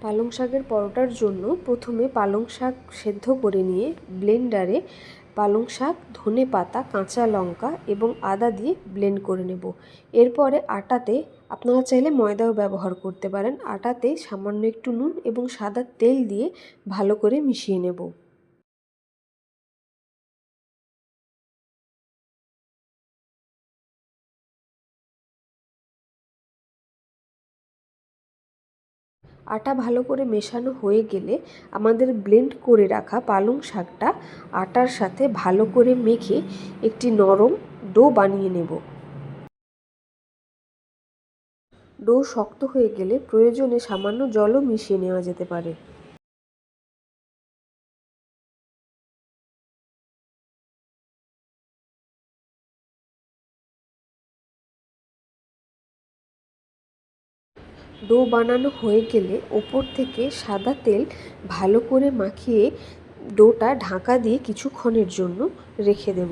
পালং শাকের পরোটার জন্য প্রথমে পালং শাক সেদ্ধ করে নিয়ে ব্লেন্ডারে পালং শাক, ধনেপাতা, কাঁচা লঙ্কা এবং আদা দিয়ে ব্লেন্ড করে নেব। এরপরে আটাতে আপনারা চাইলে ময়দাও ব্যবহার করতে পারেন। আটাতে সামান্য একটু নুন এবং সাদা তেল দিয়ে ভালো করে মিশিয়ে নেব। আটা ভালো করে মেশানো হয়ে গেলে আমাদের ব্লেন্ড করে রাখা পালং শাকটা আটার সাথে ভালো করে মেখে একটি নরম ডো বানিয়ে নেব। ডো শক্ত হয়ে গেলে প্রয়োজনে সামান্য জলও মিশিয়ে নেওয়া যেতে পারে। ডো বানানো হয়ে গেলে ওপর থেকে সাদা তেল ভালো করে মাখিয়ে ডোটা ঢাকা দিয়ে কিছুক্ষণের জন্য রেখে দেব।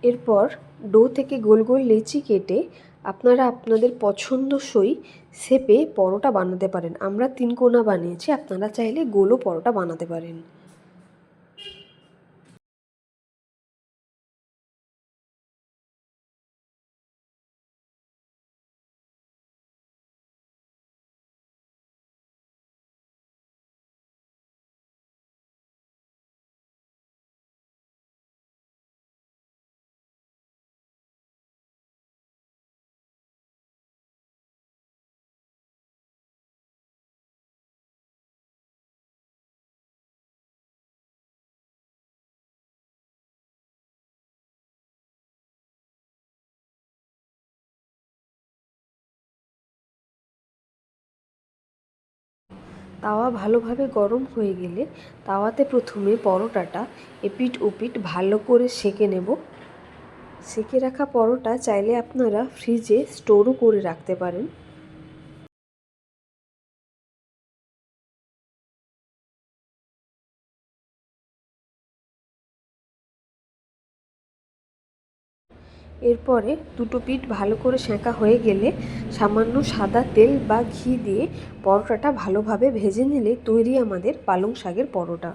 এরপর ডো থেকে গোল গোল লেচি কেটে আপনারা আপনাদের পছন্দসই শেপে পরোটা বানাতে পারেন। আমরা 3 কোনা বানিয়েছি, আপনারা চাইলে গোলও পরোটা বানাতে পারেন। তাওয়া ভালোভাবে গরম হয়ে গেলে তাওয়াতে প্রথমে পরোটাটা এপিঠ ওপিঠ ভালো করে সেঁকে নেব। সেঁকে রাখা পরোটা চাইলে আপনারা ফ্রিজে স্টোরও করে রাখতে পারেন। এরপরে দুটো পিঠ ভালো করে সেঁকা হয়ে গেলে সামান্য সাদা তেল বা ঘি দিয়ে পরোটাটা ভালোভাবে ভেজে নিলে তৈরি আমাদের পালং শাকের পরোটা।